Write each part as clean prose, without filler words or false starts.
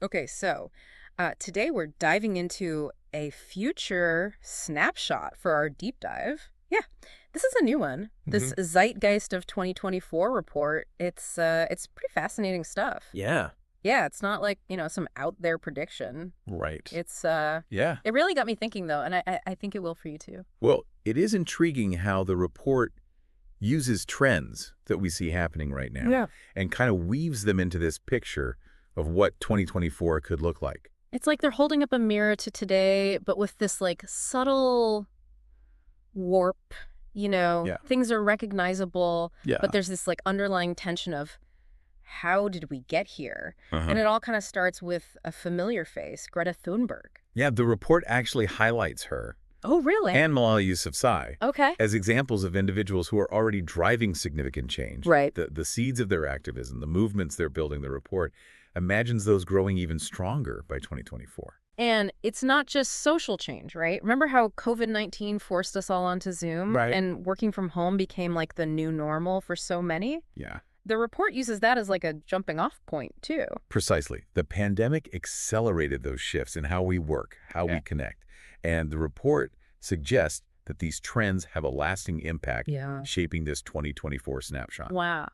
Okay, so today we're diving into a future snapshot for our deep dive. Yeah, this is a new one. This hmm Zeitgeist of 2024 report. It's pretty fascinating stuff. Yeah. Yeah, it's not like, some out there prediction. Right. It's Yeah. it really got me thinking though, and I think it will for you too. Well, it is intriguing how the report uses trends that we see happening right now Yeah. and kind of weaves them into this picture of what 2024 could look like. It's like they're holding up a mirror to today, but with this like subtle warp, Yeah. things are recognizable, Yeah. but there's this like underlying tension of how did we get here? Uh-huh. And it all kind of starts with a familiar face, Greta Thunberg. Yeah, the report actually highlights her Oh, really? and Malala Yousafzai Okay. as examples of individuals who are already driving significant change. Right. The seeds of their activism, the movements they're building, the report imagines those growing even stronger by 2024. And it's not just social change, right? Remember how COVID-19 forced us all onto Zoom Right. and working from home became like the new normal for so many? Yeah. The report uses that as like a jumping off point, too. Precisely. The pandemic accelerated those shifts in how we work, how we connect. And the report suggests that these trends have a lasting impact Yeah. shaping this 2024 snapshot. Wow.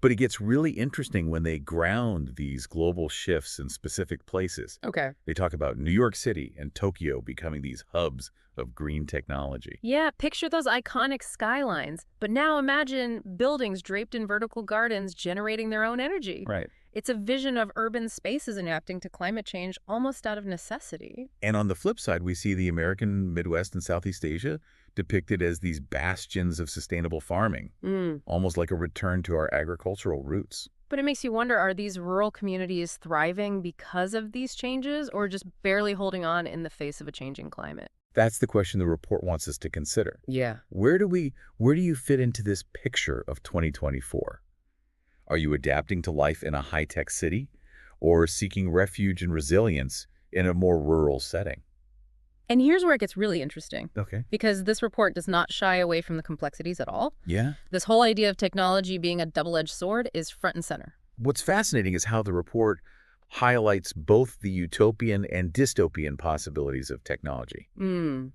But it gets really interesting when they ground these global shifts in specific places. Okay. They talk about New York City and Tokyo becoming these hubs of green technology. Yeah, picture those iconic skylines. But now imagine buildings draped in vertical gardens generating their own energy. Right. It's a vision of urban spaces adapting to climate change almost out of necessity. And on the flip side, we see the American Midwest and Southeast Asia depicted as these bastions of sustainable farming, almost like a return to our agricultural roots. But it makes you wonder, are these rural communities thriving because of these changes or just barely holding on in the face of a changing climate? That's the question the report wants us to consider. Yeah. Where do you fit into this picture of 2024? Are you adapting to life in a high-tech city or seeking refuge and resilience in a more rural setting? And here's where it gets really interesting, Okay. because this report does not shy away from the complexities at all. Yeah. This whole idea of technology being a double-edged sword is front and center. What's fascinating is how the report highlights both the utopian and dystopian possibilities of technology. Mm.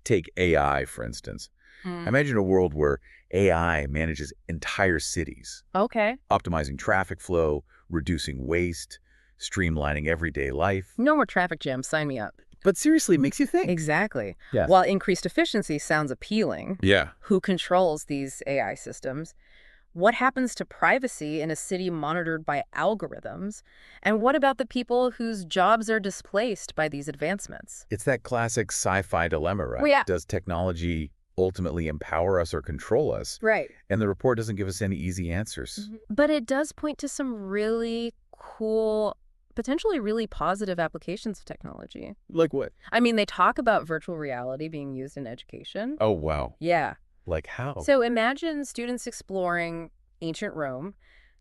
Take AI, for instance. Mm. Imagine a world where AI manages entire cities, Okay. optimizing traffic flow, reducing waste, streamlining everyday life. No more traffic jams. Sign me up. But seriously, it makes you think. Exactly. Yes. While increased efficiency sounds appealing, Yeah. who controls these AI systems? What happens to privacy in a city monitored by algorithms? And what about the people whose jobs are displaced by these advancements? It's that classic sci-fi dilemma, right? Well, yeah. Does technology ultimately empower us or control us? Right. And the report doesn't give us any easy answers. But it does point to some really cool, potentially really positive applications of technology. Like what? I mean, they talk about virtual reality being used in education. Oh, wow. Yeah. Like how? So imagine students exploring ancient Rome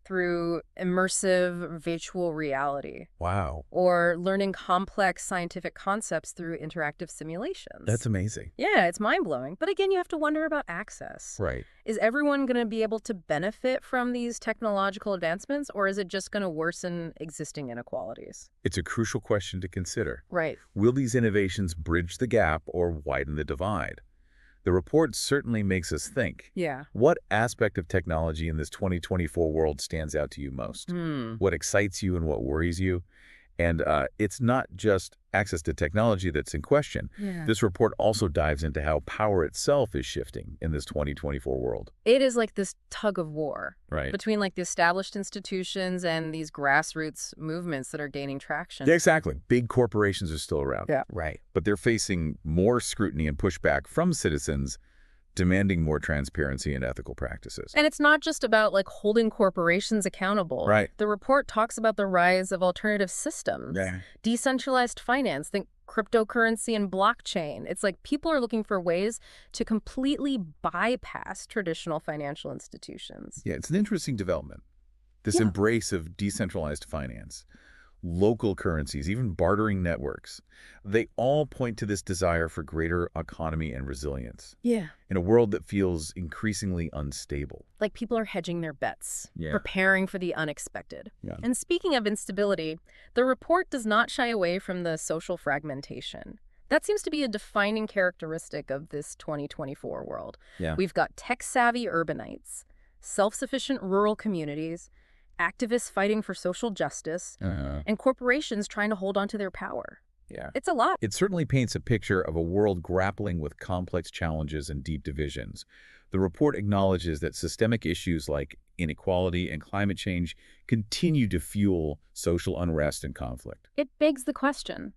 through immersive virtual reality, Wow. or learning complex scientific concepts through interactive simulations. That's amazing. Yeah, it's mind-blowing. But again, you have to wonder about access. Right. Is everyone going to be able to benefit from these technological advancements, or is it just going to worsen existing inequalities? It's a crucial question to consider. Right. Will these innovations bridge the gap or widen the divide? The report certainly makes us think. Yeah. What aspect of technology in this 2024 world stands out to you most? What excites you and what worries you? And it's not just access to technology that's in question. Yeah. This report also dives into how power itself is shifting in this 2024 world. It is like this tug of war Right. between like the established institutions and these grassroots movements that are gaining traction. Yeah, exactly. Big corporations are still around. Yeah. Right. But they're facing more scrutiny and pushback from citizens demanding more transparency and ethical practices. And it's not just about like holding corporations accountable. Right. The report talks about the rise of alternative systems, Yeah. decentralized finance, think cryptocurrency and blockchain. It's like people are looking for ways to completely bypass traditional financial institutions. Yeah, it's an interesting development. This Yeah. embrace of decentralized finance. local currencies, even bartering networks. They all point to this desire for greater autonomy and resilience Yeah. in a world that feels increasingly unstable. Like people are hedging their bets, Yeah. preparing for the unexpected. Yeah. And speaking of instability, the report does not shy away from the social fragmentation. That seems to be a defining characteristic of this 2024 world. Yeah. We've got tech-savvy urbanites, self-sufficient rural communities, activists fighting for social justice, and corporations trying to hold on to their power. Yeah. It's a lot. It certainly paints a picture of a world grappling with complex challenges and deep divisions. The report acknowledges that systemic issues like inequality and climate change continue to fuel social unrest and conflict. It begs the question,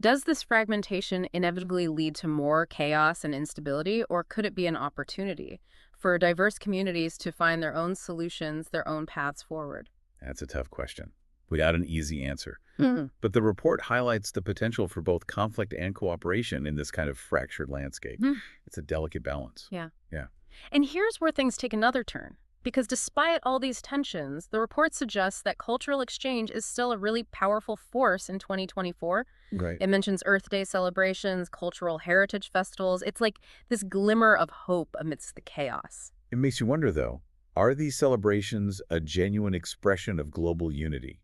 does this fragmentation inevitably lead to more chaos and instability, or could it be an opportunity for diverse communities to find their own solutions, their own paths forward? That's a tough question, without an easy answer. Mm. But the report highlights the potential for both conflict and cooperation in this kind of fractured landscape. Mm. It's a delicate balance. Yeah. Yeah. And here's where things take another turn. Because despite all these tensions, the report suggests that cultural exchange is still a really powerful force in 2024. Right. It mentions Earth Day celebrations, cultural heritage festivals. It's like this glimmer of hope amidst the chaos. It makes you wonder, though, are these celebrations a genuine expression of global unity?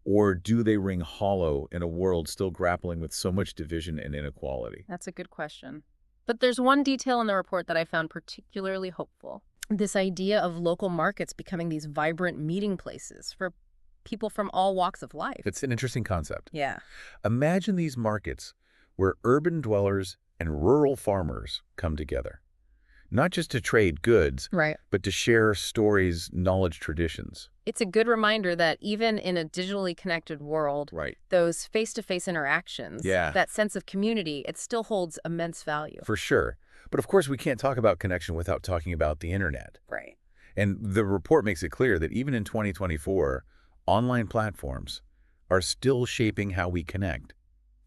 Or do they ring hollow in a world still grappling with so much division and inequality? That's a good question. But there's one detail in the report that I found particularly hopeful. This idea of local markets becoming these vibrant meeting places for people from all walks of life. It's an interesting concept. Yeah. Imagine these markets where urban dwellers and rural farmers come together, not just to trade goods, Right. but to share stories, knowledge, traditions. It's a good reminder that even in a digitally connected world, Right. those face-to-face interactions, Yeah. that sense of community, it still holds immense value. For sure. But of course, we can't talk about connection without talking about the internet. Right. And the report makes it clear that even in 2024, online platforms are still shaping how we connect,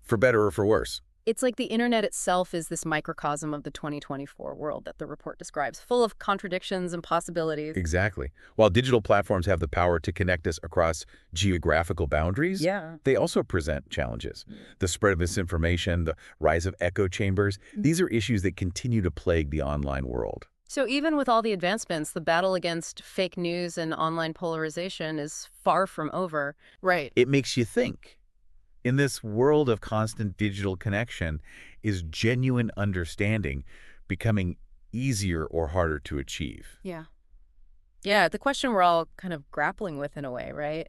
for better or for worse. It's like the internet itself is this microcosm of the 2024 world that the report describes, full of contradictions and possibilities. Exactly. While digital platforms have the power to connect us across geographical boundaries, Yeah. they also present challenges. The spread of misinformation, the rise of echo chambers, these are issues that continue to plague the online world. So even with all the advancements, the battle against fake news and online polarization is far from over. Right. It makes you think. In this world of constant digital connection, is genuine understanding becoming easier or harder to achieve? Yeah. Yeah, the question we're all kind of grappling with in a way, right?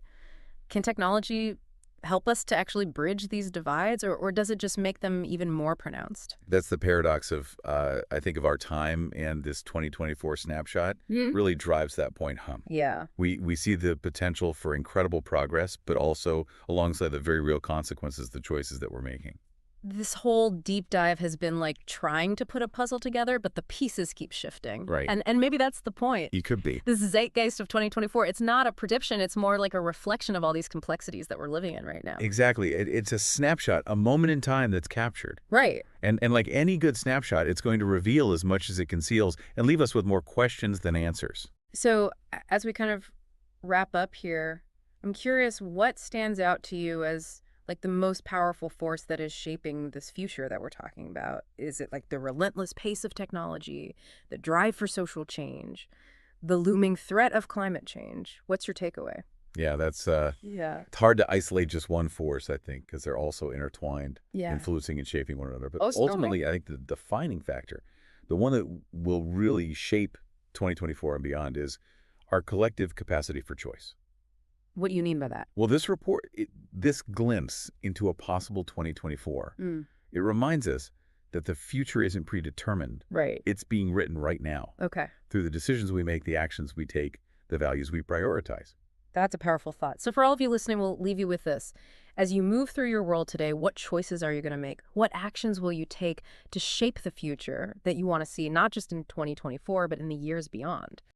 Can technology help us to actually bridge these divides, or does it just make them even more pronounced? That's the paradox of, I think, of our time, and this 2024 snapshot Mhm. really drives that point home. Yeah. We see the potential for incredible progress, but also alongside the very real consequences, the choices that we're making. This whole deep dive has been like trying to put a puzzle together, but the pieces keep shifting. Right. And maybe that's the point. You could be. This Zeitgeist of 2024, it's not a prediction, it's more like a reflection of all these complexities that we're living in right now. Exactly. It's a snapshot, a moment in time that's captured. Right. And like any good snapshot, it's going to reveal as much as it conceals and leave us with more questions than answers. So as we kind of wrap up here, I'm curious what stands out to you as like the most powerful force that is shaping this future that we're talking about? Is it like the relentless pace of technology, the drive for social change, the looming threat of climate change? What's your takeaway? Yeah, that's Yeah. it's hard to isolate just one force, I think, because they're also intertwined, Yeah. influencing and shaping one another. But Oh, certainly. ultimately, I think the defining factor, the one that will really shape 2024 and beyond, is our collective capacity for choice. What do you mean by that? Well, this report, this glimpse into a possible 2024, Mm. it reminds us that the future isn't predetermined. Right. It's being written right now Okay. through the decisions we make, the actions we take, the values we prioritize. That's a powerful thought. So for all of you listening, we'll leave you with this. As you move through your world today, what choices are you going to make? What actions will you take to shape the future that you want to see, not just in 2024, but in the years beyond?